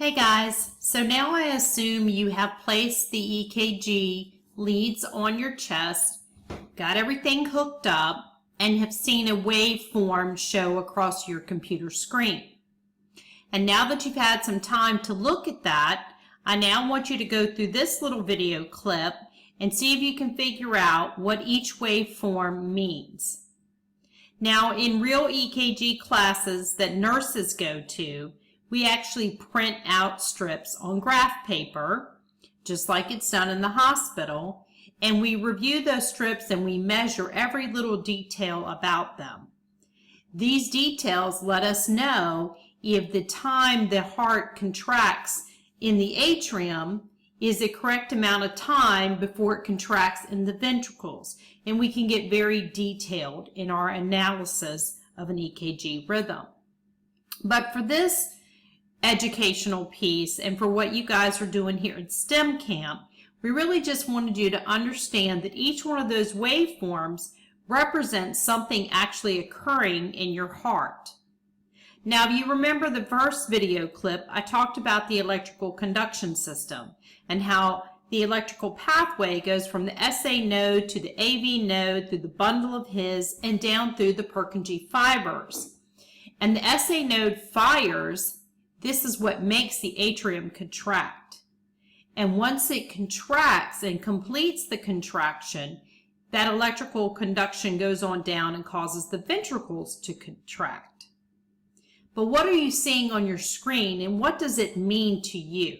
Hey guys, so now I assume you have placed the EKG leads on your chest, got everything hooked up, and have seen a waveform show across your computer screen. And now that you've had some time to look at that, I now want you to go through this little video clip and see if you can figure out what each waveform means. Now, in real EKG classes that nurses go to, we actually print out strips on graph paper, just like it's done in the hospital, and we review those strips and we measure every little detail about them. These details let us know if the time the heart contracts in the atrium is the correct amount of time before it contracts in the ventricles, and we can get very detailed in our analysis of an EKG rhythm. But for this educational piece and for what you guys are doing here at STEM Camp, we really just wanted you to understand that each one of those waveforms represents something actually occurring in your heart. Now, if you remember the first video clip, I talked about the electrical conduction system and how the electrical pathway goes from the SA node to the AV node through the bundle of His and down through the Purkinje fibers. And the SA node fires. This is what makes the atrium contract. And once it contracts and completes the contraction, that electrical conduction goes on down and causes the ventricles to contract. But what are you seeing on your screen, and what does it mean to you?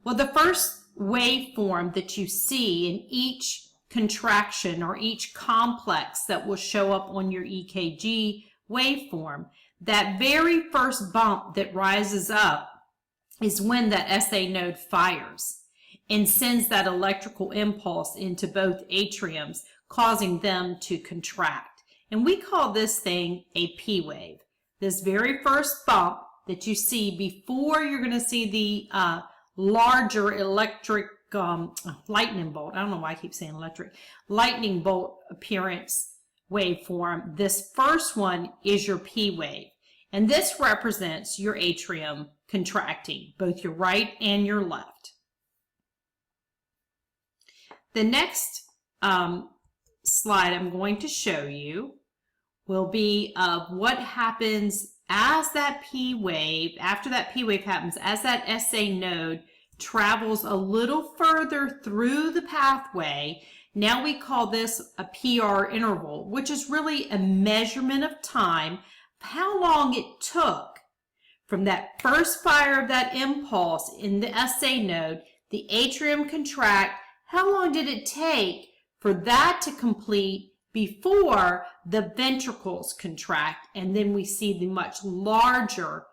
Well, the first waveform that you see in each contraction or each complex that will show up on your EKG waveform, that very first bump that rises up is when that SA node fires and sends that electrical impulse into both atriums, causing them to contract. And we call this thing a P wave. This very first bump that you see before you're going to see the larger electric lightning bolt. I don't know why I keep saying electric. Lightning bolt appearance waveform. This first one is your P wave. And this represents your atrium contracting, both your right and your left. The next slide I'm going to show you will be of what happens as that P wave, after that P wave happens, as that SA node travels a little further through the pathway. Now we call this a PR interval, which is really a measurement of time, how long it took from that first fire of that impulse in the SA node, the atrium contract, how long did it take for that to complete before the ventricles contract, and then we see the much larger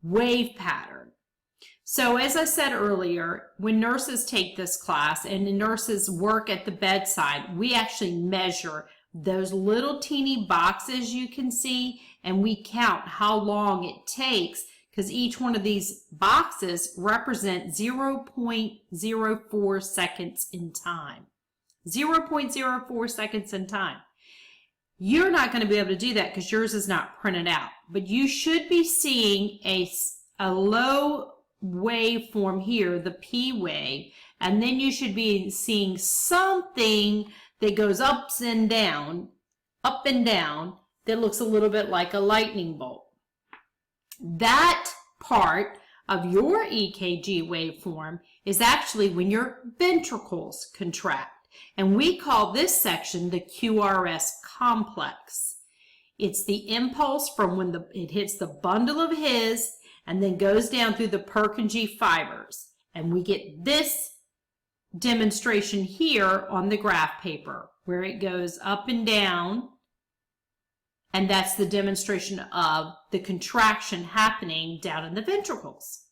wave pattern. So as I said earlier, when nurses take this class and the nurses work at the bedside, we actually measure those little teeny boxes you can see, and we count how long it takes, because each one of these boxes represent 0.04 seconds in time. 0.04 seconds in time. You're not going to be able to do that because yours is not printed out, but you should be seeing a low waveform here, the P wave, and then you should be seeing something that goes up and down, that looks a little bit like a lightning bolt. That part of your EKG waveform is actually when your ventricles contract, and we call this section the QRS complex. It's the impulse from when it hits the bundle of His and then goes down through the Purkinje fibers, and we get this demonstration here on the graph paper where it goes up and down, and that's the demonstration of the contraction happening down in the ventricles.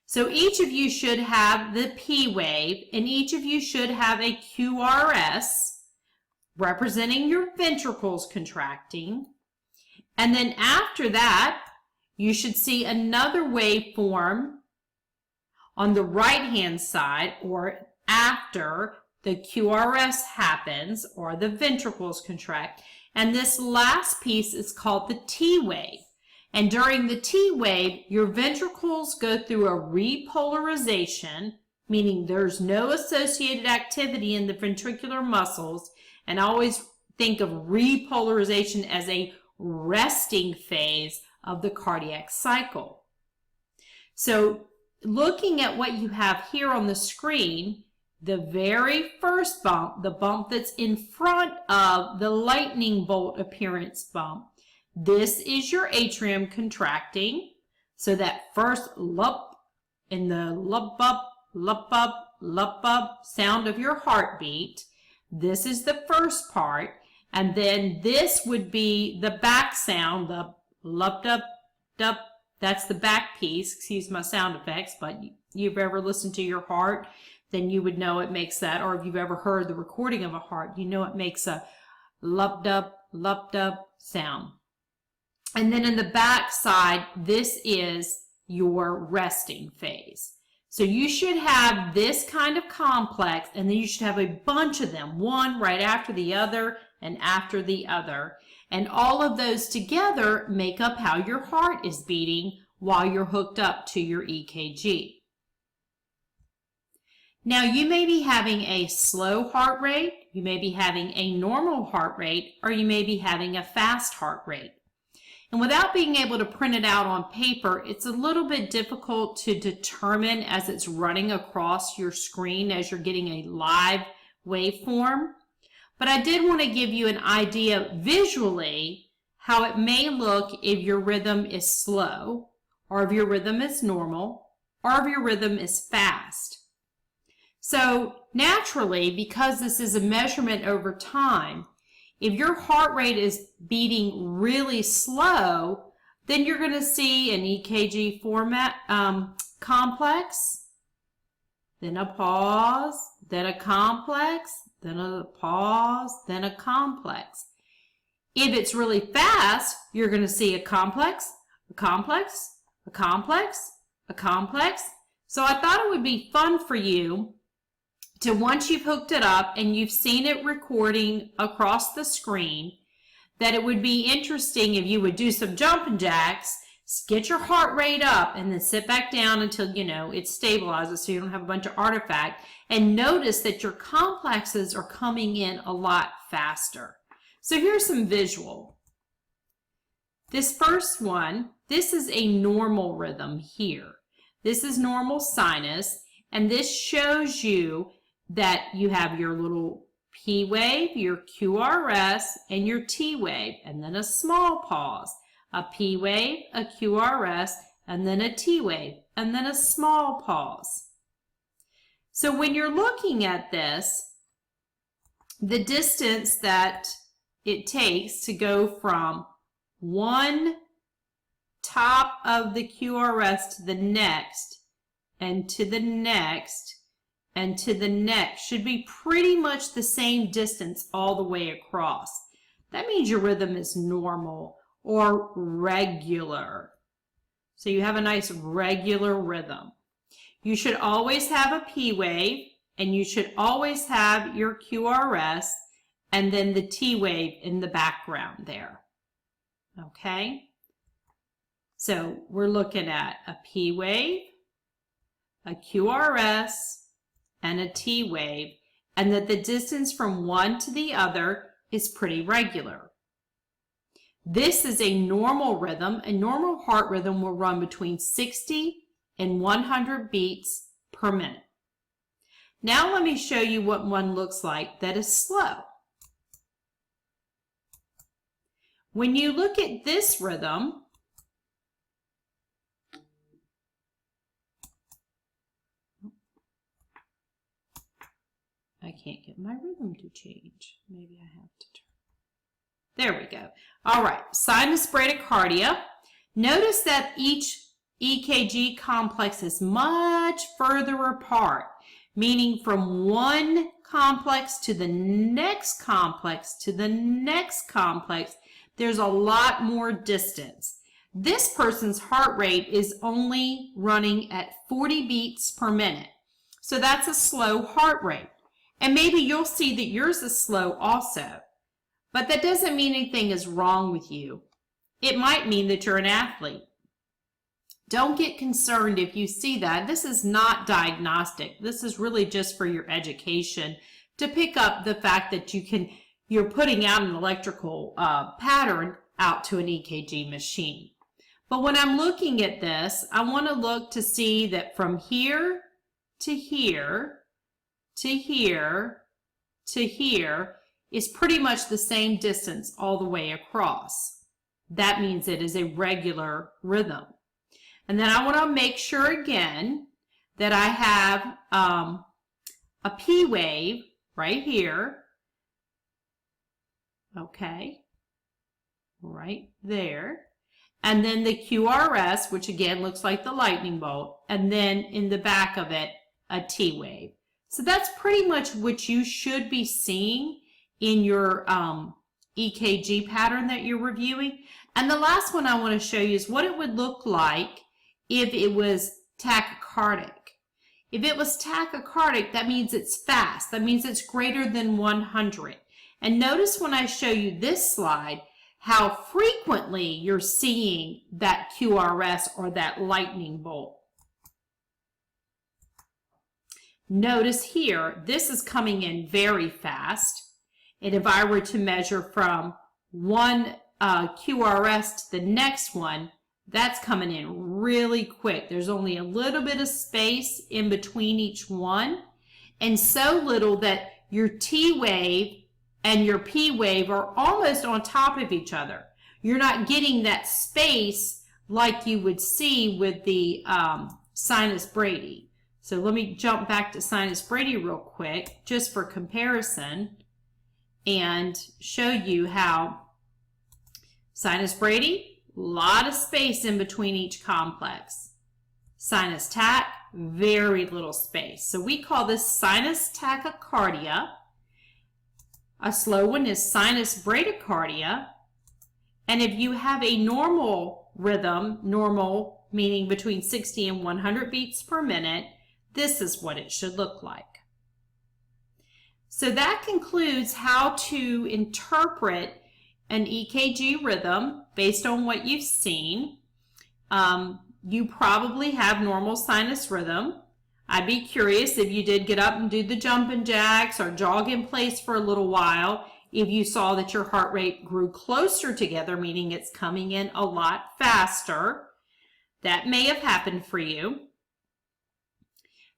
So each of you should have the P wave, and each of you should have a QRS representing your ventricles contracting, and then after that you should see another waveform on the right-hand side, or after the QRS happens, or the ventricles contract. And this last piece is called the T wave. And during the T wave, your ventricles go through a repolarization, meaning there's no associated activity in the ventricular muscles. And I always think of repolarization as a resting phase of the cardiac cycle. So looking at what you have here on the screen, the very first bump, the bump that's in front of the lightning bolt appearance bump, this is your atrium contracting. So that first lup in the lup up, lup up, lup up sound of your heartbeat, this is the first part. And then this would be the back sound, the lup up, dup. That's the back piece. Excuse my sound effects, but you've ever listened to your heart, then you would know it makes that. Or if you've ever heard the recording of a heart, you know it makes a lup up sound. And then in the back side, this is your resting phase. So you should have this kind of complex, and then you should have a bunch of them, one right after the other and after the other. And all of those together make up how your heart is beating while you're hooked up to your EKG. Now you may be having a slow heart rate, you may be having a normal heart rate, or you may be having a fast heart rate. And without being able to print it out on paper, it's a little bit difficult to determine as it's running across your screen as you're getting a live waveform. But I did want to give you an idea visually how it may look if your rhythm is slow, or if your rhythm is normal, or if your rhythm is fast. So naturally, because this is a measurement over time, if your heart rate is beating really slow, then you're going to see an EKG format complex, then a pause, then a complex, then a pause, then a complex. If it's really fast, you're going to see a complex, a complex, a complex, a complex. So I thought it would be fun for you to, once you've hooked it up and you've seen it recording across the screen, that it would be interesting if you would do some jumping jacks, get your heart rate up, and then sit back down until, you know, it stabilizes so you don't have a bunch of artifact, and notice that your complexes are coming in a lot faster. So here's some visual. This first one, this is a normal rhythm here. This is normal sinus, and this shows you that you have your little P wave, your QRS, and your T wave, and then a small pause. A P wave, a QRS, and then a T wave, and then a small pause. So when you're looking at this, the distance that it takes to go from one top of the QRS to the next, and to the next, and to the next should be pretty much the same distance all the way across. That means your rhythm is normal or regular. So you have a nice regular rhythm. You should always have a P wave, and you should always have your QRS and then the T wave in the background there. Okay? So we're looking at a P wave, a QRS, and a T wave, and that the distance from one to the other is pretty regular. This is a normal rhythm. A normal heart rhythm will run between 60 and 100 beats per minute. Now let me show you what one looks like that is slow. When you look at this rhythm, I can't get my rhythm to change. Maybe I have to turn. There we go. All right, sinus bradycardia. Notice that each EKG complex is much further apart, meaning from one complex to the next complex to the next complex, there's a lot more distance. This person's heart rate is only running at 40 beats per minute. So that's a slow heart rate. And maybe you'll see that yours is slow also. But that doesn't mean anything is wrong with you. it might mean that you're an athlete. Don't get concerned if you see that. This is not diagnostic. This is really just for your education to pick up the fact that you're putting out an electrical pattern out to an EKG machine. But when I'm looking at this, I want to look to see that from here to here to here to here is pretty much the same distance all the way across. That means it is a regular rhythm. And then I want to make sure again that I have a P wave right here. Okay, right there. And then the QRS, which again looks like the lightning bolt, and then in the back of it, a T wave. So that's pretty much what you should be seeing in your EKG pattern that you're reviewing. And the last one I want to show you is what it would look like if it was tachycardic. If it was tachycardic, that means it's fast. That means it's greater than 100. And notice when I show you this slide, how frequently you're seeing that QRS or that lightning bolt. Notice here, this is coming in very fast. And if I were to measure from one QRS to the next one, that's coming in really quick. There's only a little bit of space in between each one, and so little that your T wave and your P wave are almost on top of each other. You're not getting that space like you would see with the Sinus Brady. So let me jump back to Sinus Brady real quick, just for comparison, and show you how Sinus Brady, a lot of space in between each complex. Sinus tach, very little space. So we call this sinus tachycardia. A slow one is sinus bradycardia. And if you have a normal rhythm, normal meaning between 60 and 100 beats per minute, this is what it should look like. So that concludes how to interpret an EKG rhythm based on what you've seen. You probably have normal sinus rhythm. I'd be curious if you did get up and do the jumping jacks or jog in place for a little while, if you saw that your heart rate grew closer together, meaning it's coming in a lot faster. That may have happened for you.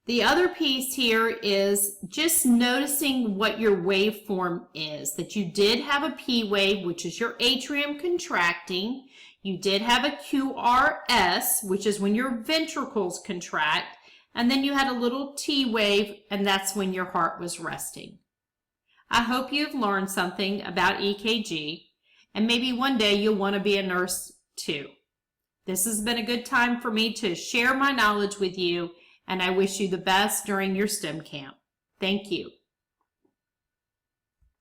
The other piece here is just noticing what your waveform is, that you did have a P wave, which is your atrium contracting. You did have a QRS, which is when your ventricles contract. And then you had a little T wave, and that's when your heart was resting. I hope you've learned something about EKG, and maybe one day you'll want to be a nurse too. This has been a good time for me to share my knowledge with you, and I wish you the best during your STEM camp. Thank you.